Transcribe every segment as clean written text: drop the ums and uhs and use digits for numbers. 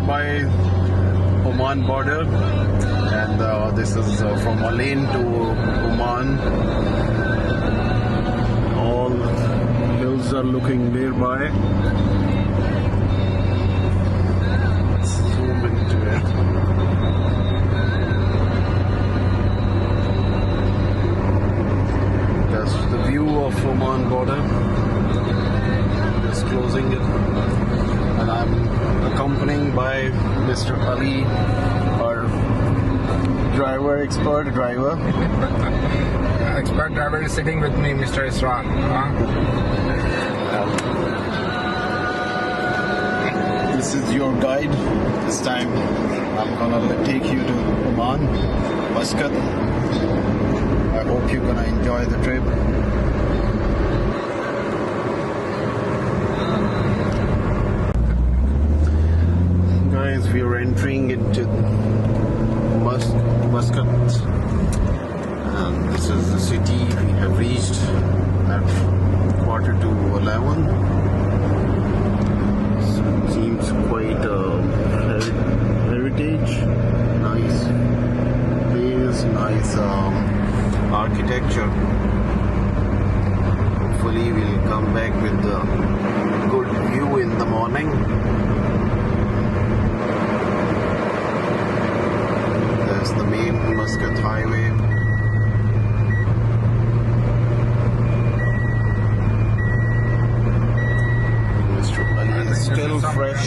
nearby Oman border, and this is from Alain to Oman. All hills are looking nearby. Let's zoom into it. That's the view of Oman border. Just closing it, and I'm accompanied by Mr. Ali, our expert driver. Expert driver is sitting with me, Mr. Isran. This is your guide. This time I'm gonna take you to Oman, Muscat. I hope you're gonna enjoy the trip. Guys, we are entering into Muscat, and this is the city. We have reached at 11:15. So it seems quite a heritage, nice place, nice architecture. Hopefully we'll come back with a good view in the morning. There's the main Muscat highway. Mr. Ali is still fresh.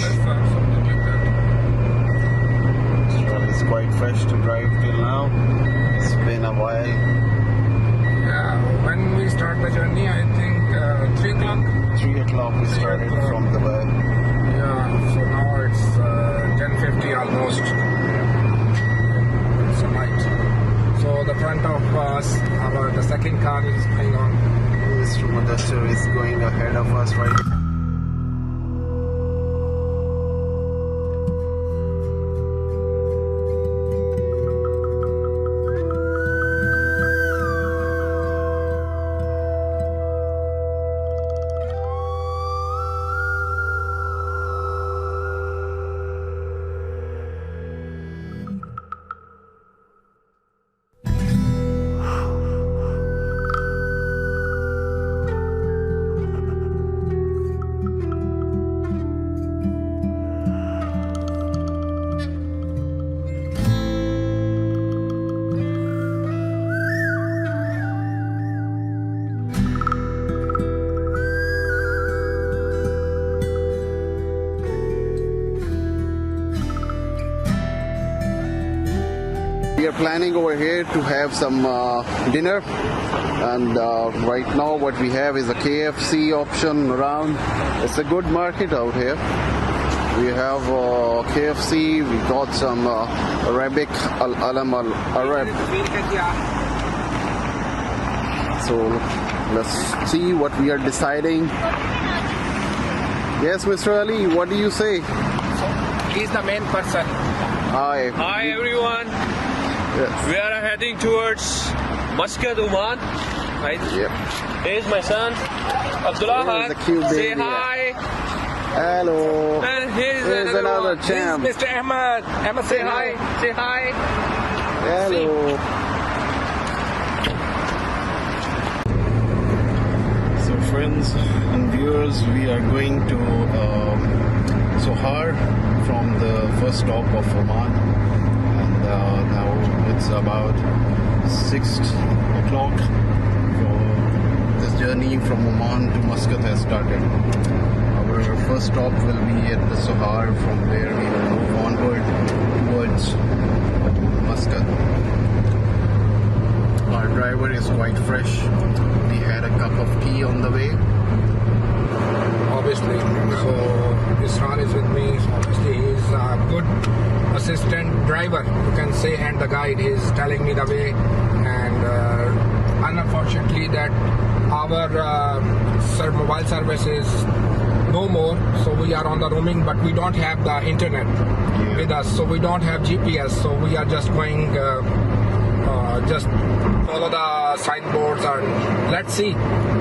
It's quite fresh to drive till now. It's been a while. Yeah, when we start the journey, I think 3 o'clock. 3 o'clock we started from the way. Yeah, so now it's 10:50 almost. It's night. So the front of us, the second car is going on. Mr. Mudassir is going ahead of us right now. We are planning over here to have some dinner, and right now what we have is a KFC option around. It's a good market out here. We have KFC, we got some Arabic Alam Al Arab. So let's see what we are deciding. Yes, Mr. Ali, what do you say? He's the main person. Hi. Hi everyone. Yes. We are heading towards Muscat Oman. Right? Yep. Here's my son, Abdullah. Here's a cute Say baby. hi. Hello. And here's another one. champ. Mr. Ahmed. Ahmed, Say hi. Say hi. Hello. So friends and viewers, we are going to Sohar from the first stop of Oman, and now it's about 6 o'clock. So this journey from Oman to Muscat has started. Our first stop will be at the Sohar. From there we will move onward towards Muscat. Our driver is quite fresh. We had a cup of tea on the way. Obviously, so Isran is with me. So obviously, he's a good assistant driver, you can say, and the guide. He's telling me the way. And unfortunately, that our mobile service is no more. So we are on the roaming, but we don't have the internet with us. So we don't have GPS. So we are just going. Just follow the signboards and let's see.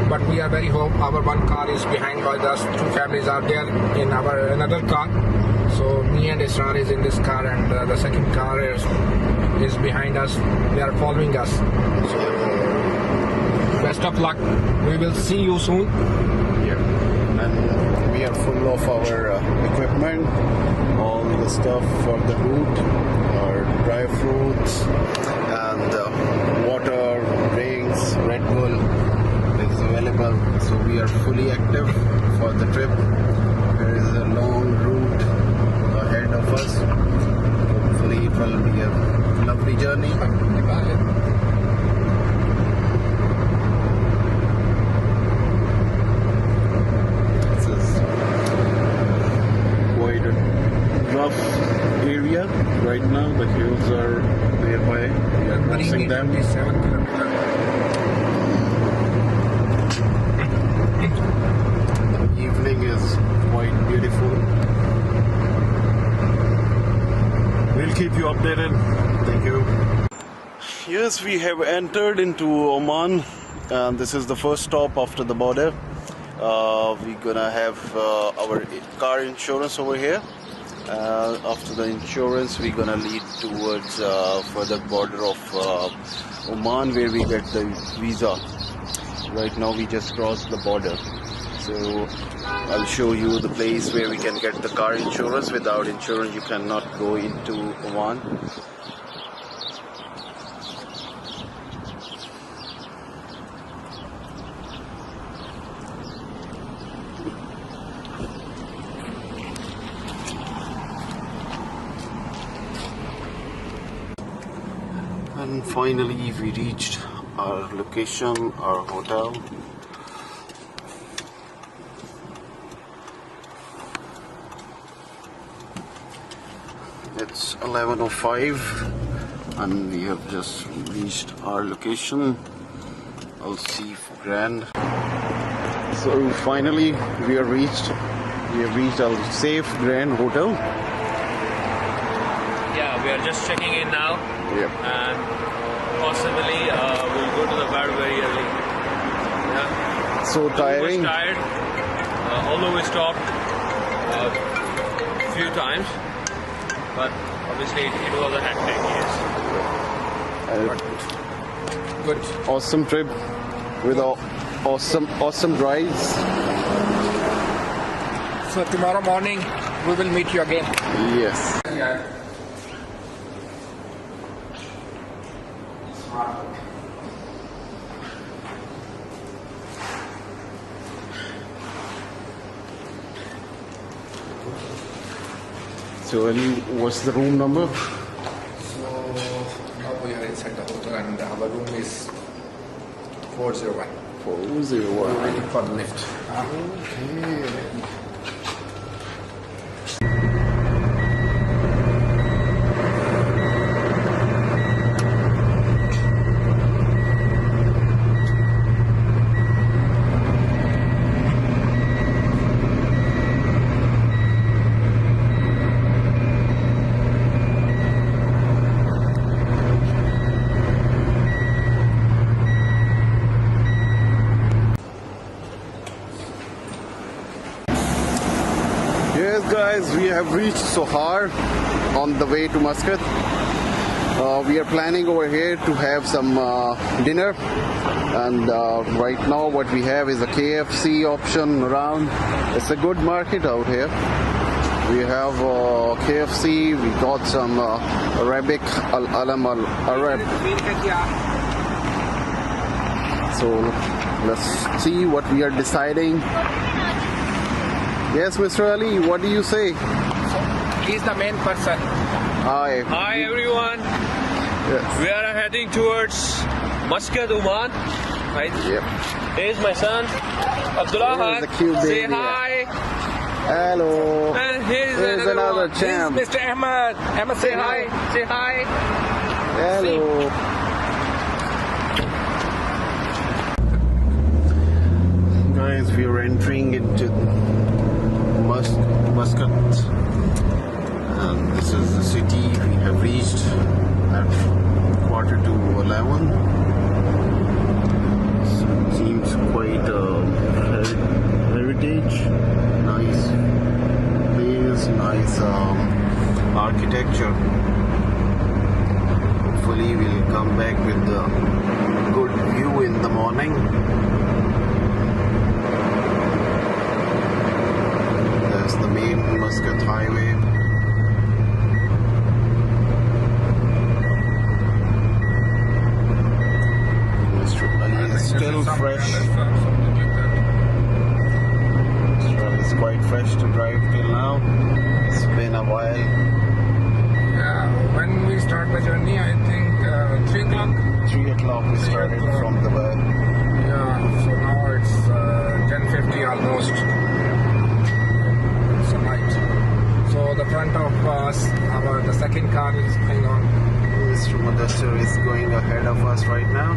But we are very hope. Our one car is behind by us. Two families are there in our another car. So me and Israr is in this car, and the second car is behind us. They are following us. So best of luck. We will see you soon. Yeah. And we are full of our equipment, all the stuff for the route, our dry fruits, and water, drinks, Red Bull is available. So we are fully active for the trip. There is a long route ahead of us. Hopefully it will be a lovely journey. This is quite a rough area right now. The hills are nearby. We are crossing them. 27 kilometers. The evening is quite beautiful. We'll keep you updated. Thank you. Yes, we have entered into Oman, and this is the first stop after the border. We're gonna have our car insurance over here. After the insurance, we're gonna lead towards further border of Oman, where we get the visa. Right now we just crossed the border, so I'll show you the place where we can get the car insurance. Without insurance you cannot go into Oman. And finally we reached our location, our hotel. It's 11:05 and we have just reached our location, Al Seaf Grand. So finally we have reached Al Seaf Grand Hotel. Yeah, we are just checking in now. Yep. And possibly we'll go to the bed very early. Yeah. So tiring. We were tired, although we stopped a few times, but obviously it was a hectic, yes. Good. Awesome trip with awesome rides. So tomorrow morning we will meet you again. Yes. Yeah. So Ali, what's the room number? So now we are inside the hotel, and our room is 401. 401. We're waiting for the lift. Okay. Yes guys, we have reached Sohar on the way to Muscat. We are planning over here to have some dinner, and right now what we have is a KFC option around. It's a good market out here. We have KFC, we got some Arabic Al-Alam Al-Arab. So let's see what we are deciding. Yes, Mr. Ali, what do you say? He's the main person. Hi. Hi everyone. Yes. We are heading towards Muscat Oman. Right? Yep. Here's my son, Abdullah. There's the cute Say baby. hi. Hello. And here's another one. champ. This is Mr. Ahmed. Ahmed, Say hi. Say hi. Hello. Guys, we are entering into Muscat, and this is the city. We have reached at 11:15. So architecture. Hopefully we'll come back with a good view in the morning. There's the main Muscat highway. It's still fresh. It's quite fresh to drive till now. It's been a while. Yeah, when we start the journey, I think 3 o'clock. 3 o'clock we started from the bar. Yeah, so now it's 10:50 almost. It's night. So the front of us, the second car is going on. Mr. Mudassir is going ahead of us right now.